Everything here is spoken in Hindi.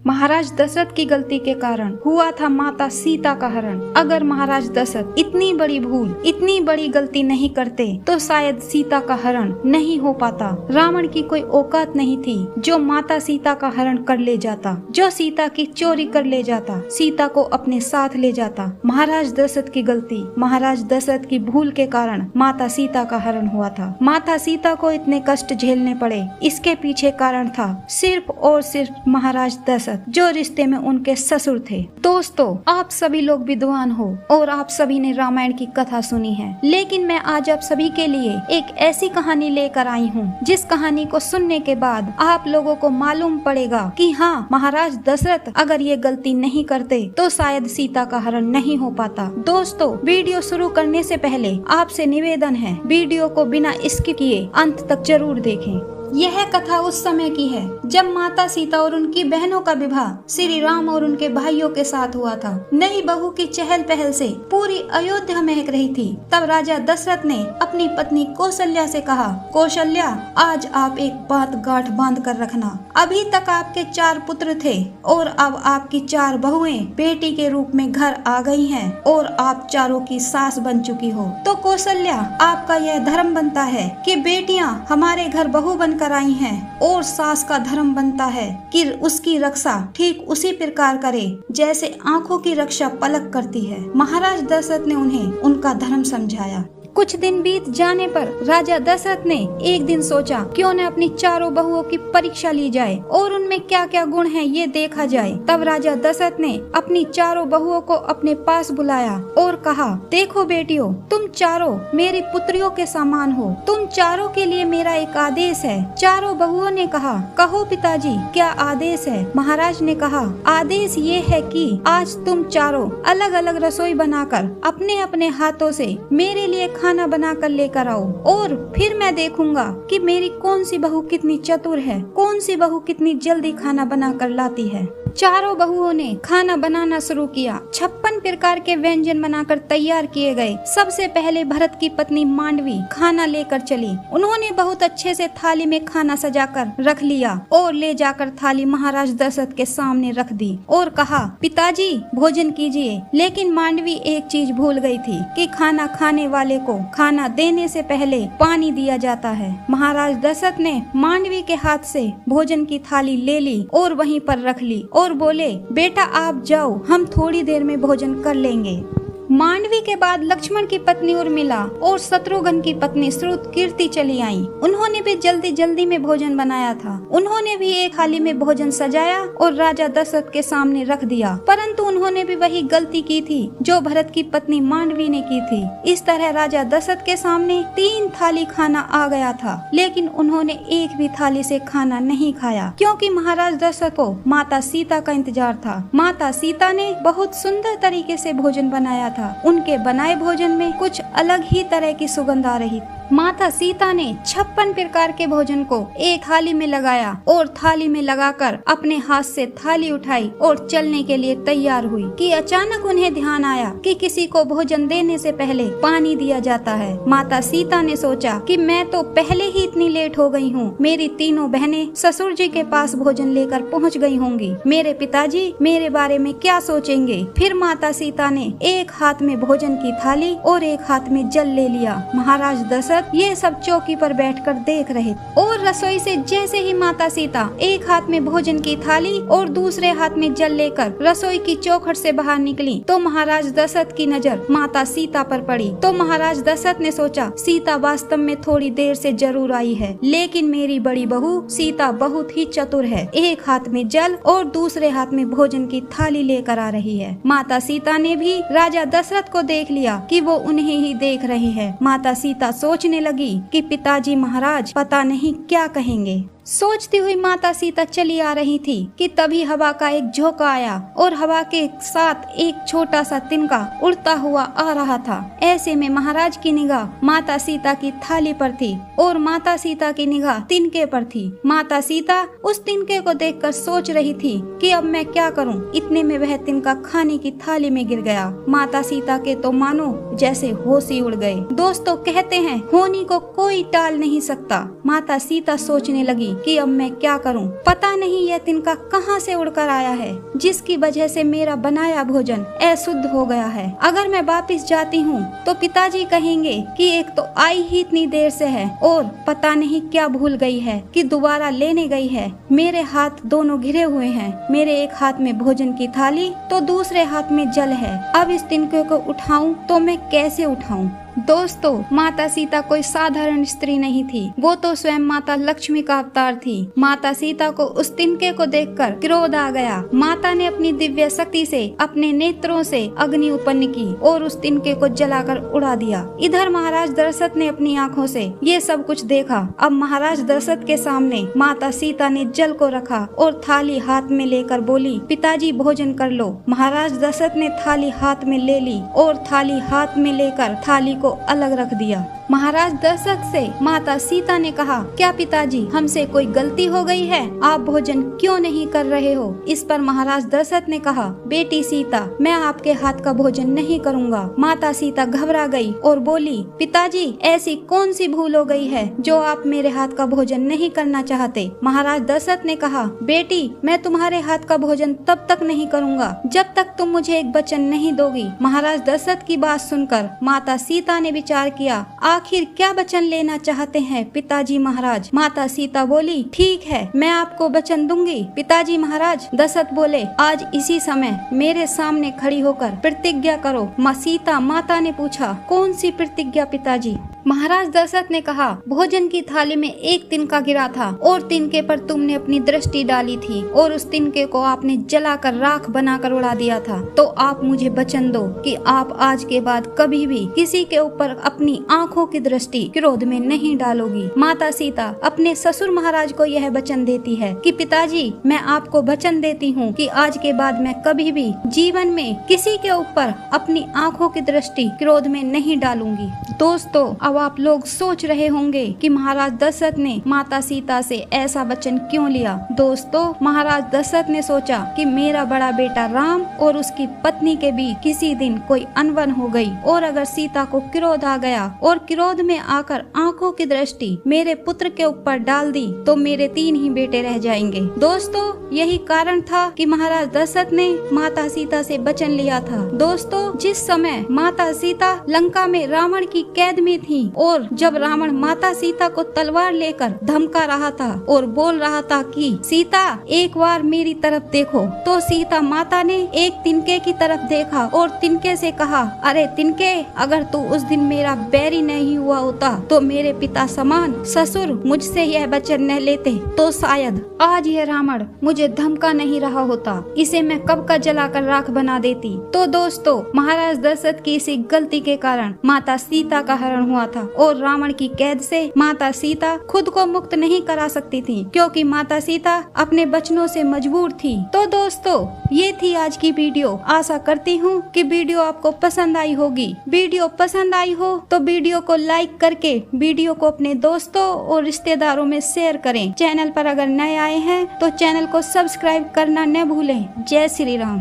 महाराज दशरथ की गलती के कारण हुआ था माता सीता का हरण। अगर महाराज दशरथ इतनी बड़ी भूल, इतनी बड़ी गलती नहीं करते तो शायद सीता का हरण नहीं हो पाता। रावण की कोई औकात नहीं थी जो माता सीता का हरण कर ले जाता, जो सीता की चोरी कर ले जाता, सीता को अपने साथ ले जाता। महाराज दशरथ की गलती, महाराज दशरथ की भूल के कारण माता सीता का हरण हुआ था। माता सीता को इतने कष्ट झेलने पड़े, इसके पीछे कारण था सिर्फ और सिर्फ महाराज दशरथ, जो रिश्ते में उनके ससुर थे। दोस्तों, आप सभी लोग विद्वान हो और आप सभी ने रामायण की कथा सुनी है, लेकिन मैं आज आप सभी के लिए एक ऐसी कहानी लेकर आई हूँ जिस कहानी को सुनने के बाद आप लोगों को मालूम पड़ेगा कि हाँ, महाराज दशरथ अगर ये गलती नहीं करते तो शायद सीता का हरण नहीं हो पाता। दोस्तों, वीडियो शुरू करने से पहले आपसे निवेदन है, वीडियो को बिना स्किप किए अंत तक जरूर देखें। यह कथा उस समय की है जब माता सीता और उनकी बहनों का विवाह श्री राम और उनके भाइयों के साथ हुआ था। नई बहू की चहल पहल से पूरी अयोध्या महक रही थी। तब राजा दशरथ ने अपनी पत्नी कौशल्या से कहा, कौशल्या, आज आप एक बात गांठ बांध कर रखना। अभी तक आपके 4 पुत्र थे और अब आपकी 4 बहुएं बेटी के रूप में घर आ गई हैं और आप चारों की सास बन चुकी हो। तो कौशल्या, आपका यह धर्म बनता है कि बेटियां हमारे घर बहू बनकर आई हैं और सास का धर्म बनता है कि उसकी रक्षा ठीक उसी प्रकार करे जैसे आंखों की रक्षा पलक करती है। महाराज दशरथ ने उन्हें उनका धर्म समझाया। कुछ दिन बीत जाने पर राजा दशरथ ने एक दिन सोचा क्यों न अपनी चारों बहुओं की परीक्षा ली जाए और उनमें क्या क्या गुण हैं ये देखा जाए। तब राजा दशरथ ने अपनी चारों बहुओं को अपने पास बुलाया और कहा, देखो बेटियों, तुम चारों मेरी पुत्रियों के समान हो, तुम चारों के लिए मेरा एक आदेश है। चारों बहुओं ने कहा, कहो पिताजी, क्या आदेश है? महाराज ने कहा, आदेश ये है कि आज तुम चारों अलग अलग रसोई बनाकर अपने अपने हाथों से मेरे लिए खाना बना कर लेकर आओ और फिर मैं देखूंगा कि मेरी कौन सी बहू कितनी चतुर है, कौन सी बहू कितनी जल्दी खाना बना कर लाती है। चारों बहुओं ने खाना बनाना शुरू किया। 56 प्रकार के व्यंजन बनाकर तैयार किए गए। सबसे पहले भरत की पत्नी मांडवी खाना लेकर चली। उन्होंने बहुत अच्छे से थाली में खाना सजाकर रख लिया और ले जाकर थाली महाराज दशरथ के सामने रख दी और कहा, पिताजी भोजन कीजिए। लेकिन मांडवी एक चीज भूल गई थी कि खाना खाने वाले को खाना देने से पहले पानी दिया जाता है। महाराज दशरथ ने मांडवी के हाथ से भोजन की थाली ले ली और वहीं पर रख ली और बोले, बेटा आप जाओ, हम थोड़ी देर में भोजन कर लेंगे। मांडवी के बाद लक्ष्मण की पत्नी उर्मिला और शत्रुघ्न की पत्नी श्रुतकीर्ति चली आईं। उन्होंने भी जल्दी जल्दी में भोजन बनाया था। उन्होंने भी एक थाली में भोजन सजाया और राजा दशरथ के सामने रख दिया, परंतु उन्होंने भी वही गलती की थी जो भरत की पत्नी मांडवी ने की थी। इस तरह राजा दशरथ के सामने 3 थाली खाना आ गया था, लेकिन उन्होंने एक भी थाली से खाना नहीं खाया क्योंकि महाराज दशरथ को माता सीता का इंतजार था। माता सीता ने बहुत सुंदर तरीके से भोजन बनाया था। उनके बनाए भोजन में कुछ अलग ही तरह की सुगंध आ रही। माता सीता ने 56 प्रकार के भोजन को एक थाली में लगाया और थाली में लगाकर अपने हाथ से थाली उठाई और चलने के लिए तैयार हुई कि अचानक उन्हें ध्यान आया कि किसी को भोजन देने से पहले पानी दिया जाता है। माता सीता ने सोचा कि मैं तो पहले ही इतनी लेट हो गई हूँ, मेरी तीनों बहनें ससुर जी के पास भोजन लेकर पहुँच गई होंगी, मेरे पिताजी मेरे बारे में क्या सोचेंगे। फिर माता सीता ने एक हाथ में भोजन की थाली और एक हाथ में जल ले लिया। महाराज दशरथ ये सब चौकी पर बैठकर देख रहे और रसोई से जैसे ही माता सीता एक हाथ में भोजन की थाली और दूसरे हाथ में जल लेकर रसोई की चौखट से बाहर निकली तो महाराज दशरथ की नजर माता सीता पर पड़ी। तो महाराज दशरथ ने सोचा, सीता वास्तव में थोड़ी देर से जरूर आई है, लेकिन मेरी बड़ी बहू सीता बहुत ही चतुर है, एक हाथ में जल और दूसरे हाथ में भोजन की थाली लेकर आ रही है। माता सीता ने भी राजा दशरथ को देख लिया कि वो उन्हें ही देख रहे हैं। माता सीता सोचने लगी कि पिताजी महाराज पता नहीं क्या कहेंगे। सोचती हुई माता सीता चली आ रही थी कि तभी हवा का एक झोंका आया और हवा के साथ एक छोटा सा तिनका उड़ता हुआ आ रहा था। ऐसे में महाराज की निगाह माता सीता की थाली पर थी और माता सीता की निगाह तिनके पर थी। माता सीता उस तिनके को देखकर सोच रही थी कि अब मैं क्या करूं। इतने में वह तिनका खाने की थाली में गिर गया। माता सीता के तो मानो जैसे होश ही उड़ गए। दोस्तों, कहते हैं होनी को कोई टाल नहीं सकता। माता सीता सोचने लगी कि अब मैं क्या करूं? पता नहीं यह तिनका कहां से उड़कर आया है, जिसकी वजह से मेरा बनाया भोजन अशुद्ध हो गया है। अगर मैं वापिस जाती हूँ तो पिताजी कहेंगे कि एक तो आई ही इतनी देर से है और पता नहीं क्या भूल गई है कि दोबारा लेने गई है। मेरे हाथ दोनों घिरे हुए हैं, मेरे एक हाथ में भोजन की थाली तो दूसरे हाथ में जल है। अब इस तिनके को उठाऊं तो मैं कैसे उठाऊं? दोस्तों, माता सीता कोई साधारण स्त्री नहीं थी, वो तो स्वयं माता लक्ष्मी का अवतार थी। माता सीता को उस तिनके को देखकर क्रोध आ गया। माता ने अपनी दिव्य शक्ति से अपने नेत्रों से अग्नि उत्पन्न की और उस तिनके को जलाकर उड़ा दिया। इधर महाराज दशरथ ने अपनी आंखों से ये सब कुछ देखा। अब महाराज दशरथ के सामने माता सीता ने जल को रखा और थाली हाथ में लेकर बोली, पिताजी भोजन कर लो। महाराज दशरथ ने थाली हाथ में ले ली और थाली हाथ में लेकर थाली को अलग रख दिया। महाराज दशरथ से माता सीता ने कहा, क्या पिताजी हमसे कोई गलती हो गई है? आप भोजन क्यों नहीं कर रहे हो? इस पर महाराज दशरथ ने कहा, बेटी सीता, मैं आपके हाथ का भोजन नहीं करूँगा। माता सीता घबरा गई और बोली, पिताजी ऐसी कौन सी भूल हो गई है जो आप मेरे हाथ का भोजन नहीं करना चाहते? महाराज दशरथ ने कहा, बेटी मैं तुम्हारे हाथ का भोजन तब तक नहीं करूँगा जब तक तुम मुझे एक वचन नहीं दोगी। महाराज दशरथ की बात सुनकर माता सीता ने विचार किया, आखिर क्या वचन लेना चाहते हैं पिताजी महाराज? माता सीता बोली, ठीक है मैं आपको वचन दूंगी। पिताजी महाराज, दशरथ बोले, आज इसी समय मेरे सामने खड़ी होकर प्रतिज्ञा करो। सीता माता ने पूछा, कौन सी प्रतिज्ञा पिताजी? महाराज दशरथ ने कहा, भोजन की थाली में एक तिनका गिरा था और तिनके पर तुमने अपनी दृष्टि डाली थी और उस तिनके को आपने जलाकर राख बनाकर उड़ा दिया था। तो आप मुझे वचन दो कि आप आज के बाद कभी भी किसी के ऊपर अपनी आंखों की दृष्टि क्रोध में नहीं डालोगी। माता सीता अपने ससुर महाराज को यह वचन देती है कि पिताजी मैं आपको वचन देती हूँ कि आज के बाद मैं कभी भी जीवन में किसी के ऊपर अपनी आंखों की दृष्टि क्रोध में नहीं डालूंगी। दोस्तों, अब आप लोग सोच रहे होंगे कि महाराज दशरथ ने माता सीता से ऐसा वचन क्यों लिया। दोस्तों, महाराज दशरथ ने सोचा कि मेरा बड़ा बेटा राम और उसकी पत्नी के बीच किसी दिन कोई अनबन हो गई और अगर सीता को क्रोध आ गया और क्रोध में आकर आंखों की दृष्टि मेरे पुत्र के ऊपर डाल दी तो मेरे 3 ही बेटे रह जाएंगे। दोस्तों, यही कारण था कि महाराज दशरथ ने माता सीता से वचन लिया था। दोस्तों, जिस समय माता सीता लंका में रावण की कैद में थी और जब रावण माता सीता को तलवार लेकर धमका रहा था और बोल रहा था कि सीता एक बार मेरी तरफ देखो, तो सीता माता ने एक तिनके की तरफ देखा और तिनके से कहा, अरे तिनके, अगर तू उस दिन मेरा बैरी नहीं हुआ होता तो मेरे पिता समान ससुर मुझसे यह वचन न लेते तो शायद आज यह रावण मुझे धमका नहीं रहा होता, इसे मैं कब का जलाकर राख बना देती। तो दोस्तों, महाराज दशरथ की इसी गलती के कारण माता सीता का हरण हुआ था और रावण की कैद से माता सीता खुद को मुक्त नहीं करा सकती थी क्योंकि माता सीता अपने वचनों से मजबूर थी। तो दोस्तों, ये थी आज की वीडियो। आशा करती हूँ कि वीडियो आपको पसंद आई होगी। वीडियो पसंद आई हो तो वीडियो को लाइक करके वीडियो को अपने दोस्तों और रिश्तेदारों में शेयर करें। चैनल पर अगर नए आए हैं तो चैनल को सब्सक्राइब करना न भूलें। जय श्री राम।